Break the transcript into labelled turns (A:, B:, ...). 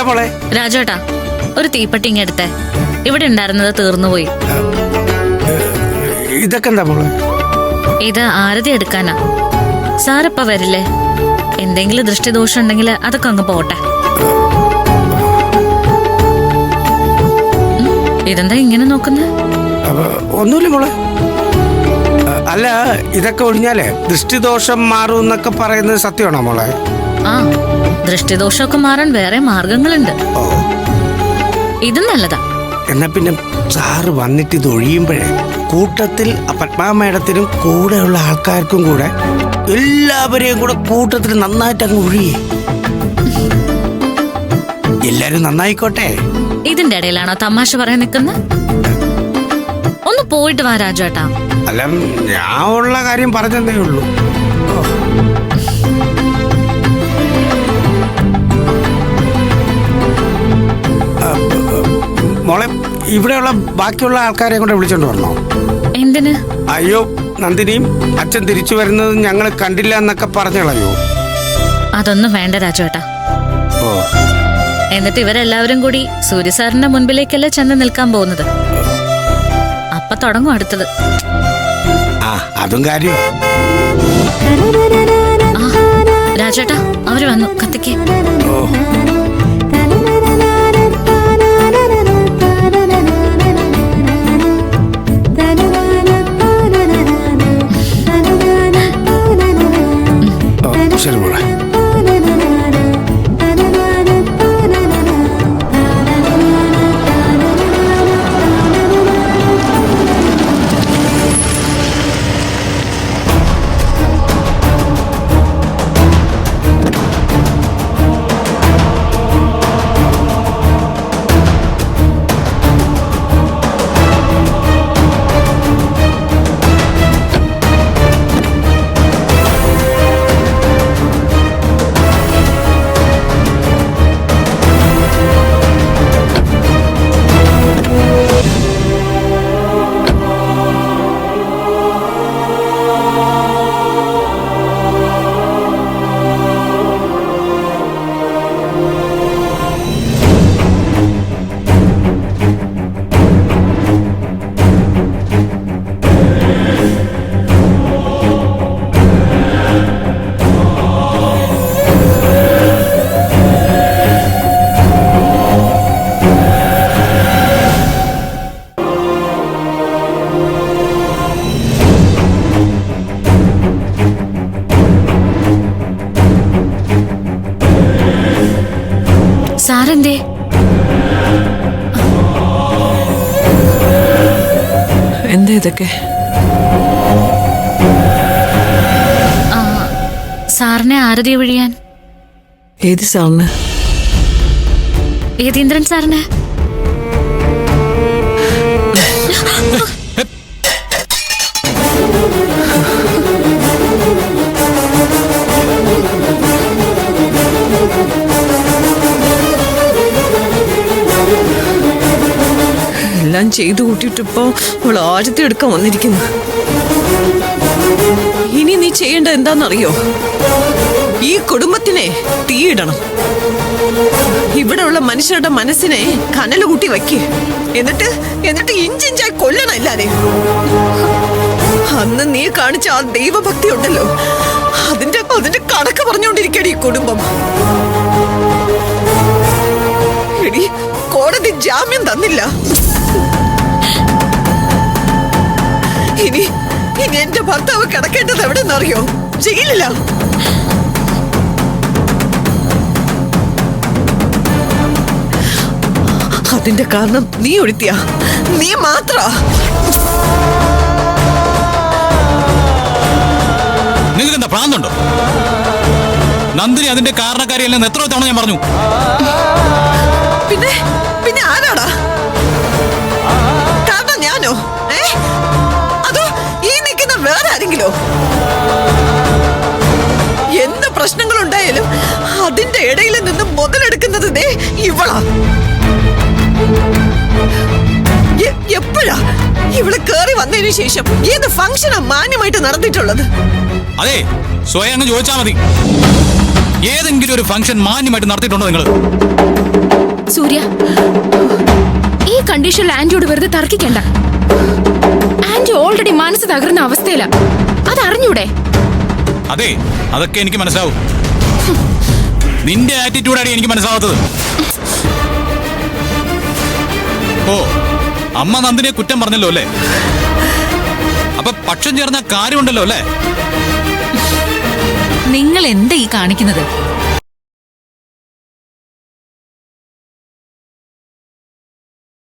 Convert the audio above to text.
A: മോളെ?
B: രാജേട്ടാ, ഒരു തീപ്പെട്ടി ഇങ്ങെടുത്തേ. ഇവിടെ ഉണ്ടായിരുന്നത് തീർന്നുപോയി.
A: ഇതൊക്കെ എന്താ മോളെ?
B: ഇത് ആരതി എടുക്കാനാ. സാറിപ്പ വരില്ലേ? എന്തെങ്കിലും ദൃഷ്ടിദോഷം ഉണ്ടെങ്കിൽ അതൊക്കെ അങ്ങ് പോട്ടെ. ഇതെന്താ ഇങ്ങനെ നോക്കുന്നത്?
A: ഒന്നുമില്ല മോളെ. അല്ല, ഇതൊക്കെ ഒഴിഞ്ഞാലേ ദൃഷ്ടിദോഷം മാറും എന്നൊക്കെ പറയുന്നത് സത്യമാണോ മോളെ?
B: ആ, ദൃഷ്ടിദോഷമൊക്കെ മാറാൻ വേറെ മാർഗങ്ങളുണ്ട്. ഇത് നല്ലതാ.
A: എന്നാ പിന്നെ സാറ് വന്നിട്ട് ഇത് ഒഴിയുമ്പോഴേ കൂട്ടത്തിൽ പത്മാ മേഡത്തിനും കൂടെയുള്ള ആൾക്കാർക്കും കൂടെ എല്ലാവരെയും കൂടെ കൂട്ടത്തിൽ നന്നായിട്ട് അങ്ങ് ഒഴിയേ. എല്ലാരും നന്നായിക്കോട്ടെ.
B: ഇതിന്റെ ഇടയിലാണോ തമാശ പറയാൻ നിൽക്കുന്നത്? ഒന്ന് പോയിട്ട് വാ രാജേട്ടാ.
A: അല്ല, ഞാൻ ഉള്ള കാര്യം പറഞ്ഞതേ ഉള്ളൂ. മോളെ, ഇവിടെയുള്ള ബാക്കിയുള്ള ആൾക്കാരെ കൊണ്ട് വിളിച്ചോണ്ട് വരണോ?
B: എന്തിന്?
A: അയ്യോ, നന്ദിനിയും അച്ഛൻ തിരിച്ചു വരുന്നത് ഞങ്ങൾ കണ്ടില്ല എന്നൊക്കെ പറഞ്ഞു കളയോ?
B: അതൊന്നും വേണ്ട രാജേട്ടാ. എന്നിട്ട് ഇവരെല്ലാവരും കൂടി സൂര്യ സാറിന്റെ മുൻപിലേക്കല്ലേ ചെന്ന് നിൽക്കാൻ പോകുന്നത്. അപ്പൊ തുടങ്ങും അടുത്തത്.
A: ആ, അതും കാര്യം.
B: രാജേട്ടാ, അവര് വന്നു. കത്തിക്കേ.
A: ശരി മോളെ.
B: സാറെന്തേ?
C: എന്താ ഇതൊക്കെ?
B: സാറിനെ ആരതി ഒഴിയാൻ.
C: ഏത് സാറിന്?
B: യതീന്ദ്രൻ സാറിന്.
C: എല്ലാം ചെയ്തു കൂട്ടിയിട്ടിപ്പോ അവൾ ആരതി എടുക്കാൻ വന്നിരിക്കുന്നു. ഇനി നീ ചെയ്യേണ്ട എന്താന്നറിയോ? ഈ കുടുംബത്തിനെ തീയിടണം. ഇവിടെ ഉള്ള മനുഷ്യരുടെ മനസ്സിനെ കനല് കൂട്ടി വയ്ക്ക്. എന്നിട്ട് ഇഞ്ചിഞ്ചായി കൊല്ലണം എല്ലാരെയും. അന്ന് നീ കാണിച്ച ആ ദൈവഭക്തി ഉണ്ടല്ലോ, അതിന്റെ കണക്ക് പറഞ്ഞുകൊണ്ടിരിക്കടി ഈ കുടുംബം. എടി, കോടതി ജാമ്യം തന്നില്ല. ഇനി എന്റെ ഭർത്താവ് കിടക്കേണ്ടത് എവിടെന്നറിയോ? ജയിലില്ല. അതിന്റെ കാരണം നീ ഒഴുത്തിയ, നീ മാത്ര.
D: നിങ്ങൾക്ക് എന്താ പ്രാന്തുണ്ടോ? നന്ദിനി അതിന്റെ കാരണക്കാരിയല്ലെന്ന് എത്ര തവണ ഞാൻ പറഞ്ഞു.
C: പിന്നെ ആരാടാ കാരണം? ഞാനോ? അതോ ഈ നിൽക്കുന്ന വേറെ ആരെങ്കിലോ? എന്ത് പ്രശ്നങ്ങളുണ്ടായാലും അതിന്റെ ഇടയിൽ നിന്ന് മുതലെടുക്കുന്നത് ദേ ഇവളാ. എപ്പോഴാ ഇവള് കേറി വന്നതിന് ശേഷം ഏത് ഫംഗ്ഷനാ മാന്യമായിട്ട് നടത്തിയിട്ടുള്ളത്?
D: അതെ, സ്വയം അങ്ങ് ചോദിച്ചാൽ മതി. ഏതെങ്കിലും ഒരു ഫംഗ്ഷൻ മാന്യമായിട്ട് നടത്തിയിട്ടുണ്ടോ നിങ്ങൾ?
E: സൂര്യ, ഈ കണ്ടീഷനിൽ ആന്റിയോട് വെറുതെ തർക്കിക്കണ്ട. ആന്റി ഓൾറെഡി മനസ്സ് തകർന്ന അവസ്ഥയില, അതറിഞ്ഞൂടെ?
D: അതെ, അതൊക്കെ എനിക്ക് മനസ്സിലാവും. നിന്റെ ആറ്റിറ്റ്യൂഡാണ് എനിക്ക് മനസ്സിലാവാത്തത്. ഓ, അമ്മ നന്ദിനെ കുറ്റം പറഞ്ഞല്ലോ അല്ലേ? അപ്പൊ പക്ഷം ചേർന്ന കാര്യമുണ്ടല്ലോ അല്ലേ?
F: നിങ്ങൾ എന്താ ഈ കാണിക്കുന്നത്?